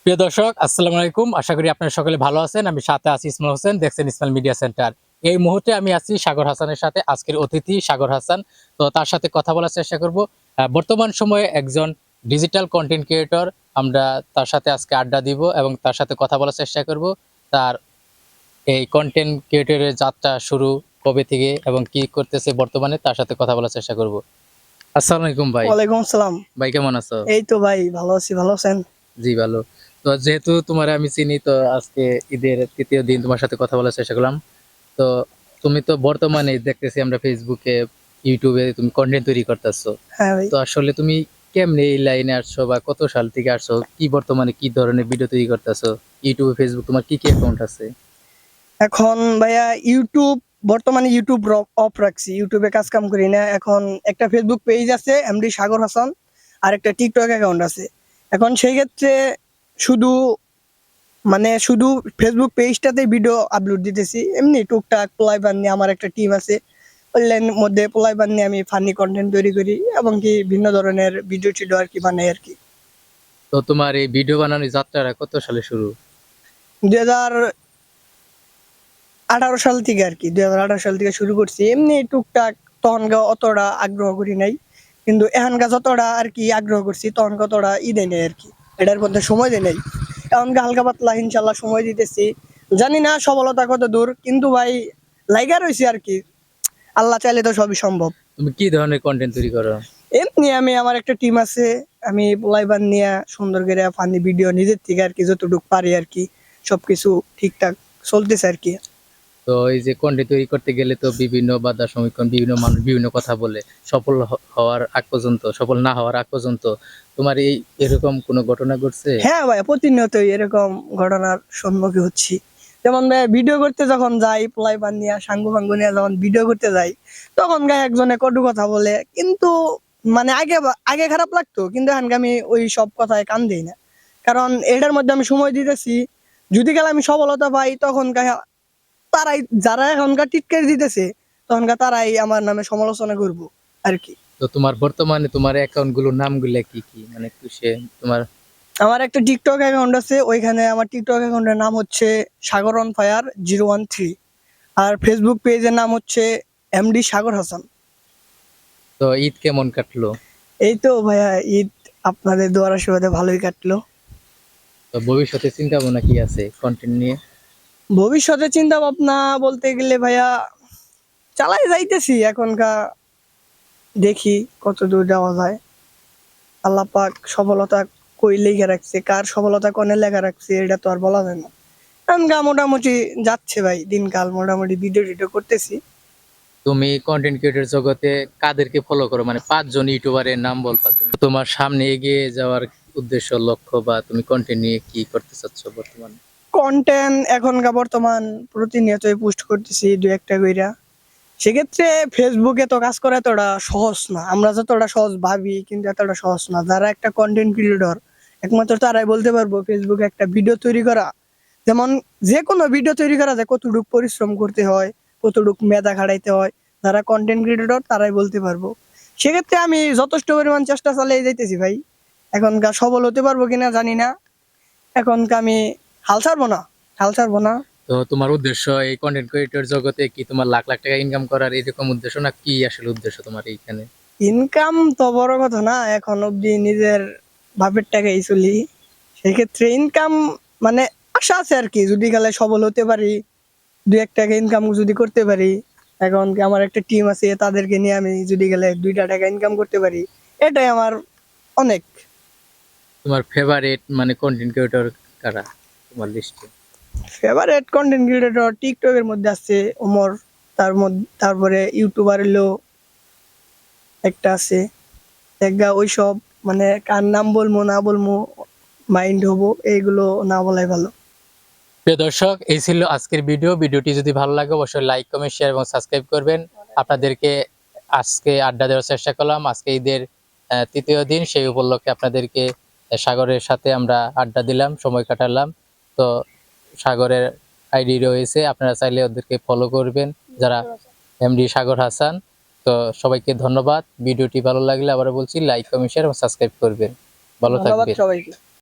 প্রিয় দর্শক, আসসালামু আলাইকুম। আশা করি আপনারা সকলে ভালো আছেন। আমি সাথে আছি ইসমাইল হোসেন, দেখছেন ইসমাইল মিডিয়া সেন্টার। এই মুহূর্তে আমি আছি সাগর হাসানের সাথে, আজকের অতিথি সাগর হাসান। তো তার সাথে কথা বলার চেষ্টা করব। বর্তমান সময়ে একজন ডিজিটাল কন্টেন্ট ক্রিয়েটর। আমরা তার সাথে আজকে আড্ডা দিব এবং তার সাথে কথা বলার চেষ্টা করব। তার এই কন্টেন্ট ক্রিয়েটরের যাত্রা শুরু কবে থেকে এবং কি করতেছে বর্তমানে, তার সাথে কথা বলার চেষ্টা করব। আসসালামু আলাইকুম ভাই। ওয়ালাইকুম আসসালাম। ভাই কেমন আছো? এই তো ভাই ভালো আছি, ভালো আছেন? জি ভালো। তো যেহেতু তোমার আমি চিনি, তো আজকে ঈদের তৃতীয় দিন তোমার সাথে কথা বলার চেষ্টা করলাম। তো তুমি তো বর্তমানে দেখতেছি আমরা ফেসবুকে, ইউটিউবে তুমি কন্টেন্ট তৈরি করতেছো। হ্যাঁ ভাই। তো আসলে তুমি কেমনে এই লাইনে আসছো বা কত সাল থেকে আসছো, কি বর্তমানে কি ধরনের ভিডিও তৈরি করতেছো? ইউটিউবে, ফেসবুক তোমার কি কি অ্যাকাউন্ট আছে? এখন ভাইয়া ইউটিউব, বর্তমানে ইউটিউব অফ রাখছি, ইউটিউবে কাজ কাম করি না। এখন একটা ফেসবুক পেজ আছে এমডি সাগর হাসান, আর একটা টিকটক অ্যাকাউন্ট আছে। এখন সেই ক্ষেত্রে শুধু শুধু ফেসবুক পেজটাতে ভিডিও আপলোড দিতেছি, এমনি টুকটাক পোলাই বান নিয়ে আমার একটা টিম আছে। অনলাইন মধ্যে পোলাই বান নিয়ে আমি ফানি কন্টেন্ট তৈরি করি এবং কি ভিন্ন ধরনের ভিডিও টিডিও আর কি বানাই আর কি। তো তোমার এই ভিডিও বানানোর যাত্রাটা কত সালে শুরু? 2018 সাল থেকে আর কি, 2018 সাল থেকে শুরু করছি এমনি টুকটাক। তখন অতটা আগ্রহ করি নাই, কিন্তু এখানকার যতটা আর কি আগ্রহ করছি তখন অতটা দেয় নাই আর কি, এটার মধ্যে সময় দেয় নাই। এখনকে হালকা পাতলা ইনশাল্লাহ সময় দিতেছি। জানি না সফলতা কত দূর, কিন্তু ভাই লাইগা রয়েছি আর কি। আল্লাহ চাইলে তো সবই সম্ভব। তুমি কি ধরনের কন্টেন্ট তৈরি করো? এমনি আমি, আমার একটা টিম আছে, আমি পোলাইবান নিয়ে সুন্দর করে ফানি ভিডিও নিজের থেকে আর কি যতটুকু পারি আর কি, সবকিছু ঠিকঠাক চলতেছে আর কি। তো এই যে কন্টেন্ট তৈরি করতে গেলে তো বিভিন্ন বাধা সমীকরণ, বিভিন্ন মানুষ বিভিন্ন কথা বলে, হওয়ার আগ পর্যন্ত, সফল না হওয়ার আগ পর্যন্ত তোমার এরকম কোনো ঘটনা ঘটছে? হ্যাঁ ভাই, প্রতিনিয়তই এরকম ঘটনার সম্মুখীন হচ্ছি। যেমন ভাই ভিডিও করতে যখন যাই, পোলাই পান নিয়ে সাঙ্গু ফাঙ্গু নিয়ে যখন ভিডিও করতে যাই, তখন গায়ে একজনে কটু কথা বলে, কিন্তু আগে আগে খারাপ লাগতো, কিন্তু এখানকে আমি ওই সব কথায় কান দিই না। কারণ এটার মধ্যে আমি সময় দিতেছি, যদি গেলে আমি সফলতা পাই তখন তারাই, যারা এখনকার টিটকারি দিতেছে তখনকার তারাই আমার নামে সমালোচনা করবো আর কি। তো তোমার বর্তমানে তোমার অ্যাকাউন্ট গুলোর নামগুলো কি কি, মানে একটু সে তোমার। আমার একটা টিকটক অ্যাকাউন্ট আছে, ওইখানে আমার টিকটক অ্যাকাউন্টের নাম হচ্ছে সাগর অন ফায়ার 013। আর ফেসবুক পেজের নাম হচ্ছে এমডি সাগর হাসান। তো ঈদ কেমন কাটলো? এই তো ভাইয়া, ঈদ আপনাদের দোয়ার আশীর্বাদে ভালোই কাটলো। তো ভবিষ্যতে চিন্তা ভাবনা কি আছে কন্টেন্ট নিয়ে? ভবিষ্যতে চিন্তা ভাবনা বলতে গেলে ভাইয়া, চালাই যাইতেছি এখনকার, দেখি কত দূর যাওয়া যায়। আল্লাহ পাক সফলতা কই লেখা রাখছে, কার সফলতা কোনে লেখা রাখছে এটা তো আর বলা যায় না। এখনকার মোটামুটি যাচ্ছে ভাই দিনকাল, মোটামুটি ভিডিও টিডিও করতেছি। তুমি কন্টেন্ট ক্রিয়েটর জগতে কাদেরকে ফলো করো, মানে 5 জন ইউটিউবারের নাম বলবা তুমি। তোমার সামনে এগিয়ে যাওয়ার উদ্দেশ্য, লক্ষ্য, বা তুমি কন্টেন্ট নিয়ে কি করতে চাচ্ছ বর্তমানে? কন্টেন্ট এখনকার বর্তমান প্রতিনিয়তই পোস্ট করতেছি দু একটা কইরা। সেক্ষেত্রে ফেসবুকে তো কাজ করা এতটা সহজ না, আমরা যতটা সহজ ভাবি কিন্তু এতটা সহজ না। যারা একটা কন্টেন্ট ক্রিয়েটর, একমাত্র তারাই বলতে পারবো ফেসবুকে একটা ভিডিও তৈরি করা, যেমন যে কোনো ভিডিও তৈরি করা যায় কতটুকু পরিশ্রম করতে হয়, কতটুকু মেধা খাটাইতে হয়, যারা কন্টেন্ট ক্রিয়েটর তারাই বলতে পারবো। সেক্ষেত্রে আমি যথেষ্ট পরিমাণ চেষ্টা চালিয়ে যাইতেছি ভাই। এখনকার সফল হতে পারবো কিনা জানি না, এখনকার আমি হাল ছাড়বো না, হাল ছাড়বো না। তো তোমার উদ্দেশ্য এই কন্টেন্ট ক্রিয়েটর জগতে কি তোমার লাখ লাখ টাকা ইনকাম করার এরকম উদ্দেশ্য, না কি আসলে উদ্দেশ্য তোমার এইখানে? ইনকাম তো বড় কথা না, এখন অব্দি নিজের বাপের টাকাই চলি। সেক্ষেত্রে ইনকাম মানে আশা আছে আর কি, যদি গেলে সফল হতে পারি, দুই এক টাকা ইনকাম যদি করতে পারি। এখন কি আমার একটা টিম আছে, তাদেরকে নিয়ে আমি যদি গেলে 2টা টাকা ইনকাম করতে পারি, এটাই আমার অনেক। তোমার ফেভারিট মানে কন্টেন্ট ক্রিয়েটর কারা তোমার লিস্টে? ফেভারিট কন্টেন্ট ক্রিয়েটর টিকটকের মধ্যে আছে ওমর, তারপরে ইউটিউবার হলো একটা আছে, একটা ওইসব কার নাম বলবো না বলবো মাইন্ড হবো, এইগুলো না বলাই ভালো। প্রিয় দর্শক, এই ছিল আজকের ভিডিওটি যদি ভালো লাগে অবশ্যই লাইক, কমেন্ট, শেয়ার এবং সাবস্ক্রাইব করবেন। আপনাদেরকে আজকে আড্ডা দেওয়ার চেষ্টা করলাম, আজকে ঈদের তৃতীয় দিন, সেই উপলক্ষে আপনাদেরকে সাগরের সাথে আমরা আড্ডা দিলাম, সময় কাটালাম। তো সাগরের আইডি রয়েছে, আপনারা চাইলে ওদেরকে ফলো করবেন, যারা এমডি সাগর হাসান। তো সবাইকে ধন্যবাদ। ভিডিওটি ভালো লাগলে আবারও বলছি লাইক, কমেন্ট, শেয়ার এবং সাবস্ক্রাইব করবেন। ভালো ধন্যবাদ থাকবেন। সবাইকে।